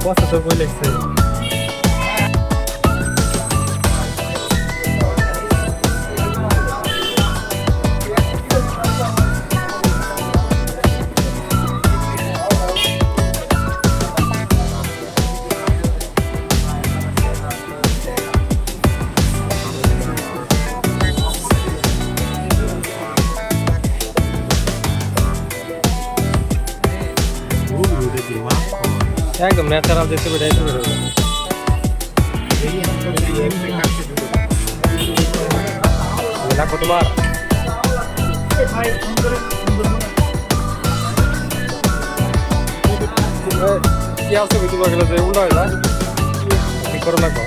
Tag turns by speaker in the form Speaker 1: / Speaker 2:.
Speaker 1: অবস্থা তো বই লিখছে একদম ন্যাচারাল যেতে বেড়ে লাগবো তোমার কি আসবে তোমার গেলে যে উল্টা হয়ে যায় ঠিক করে লাগবো।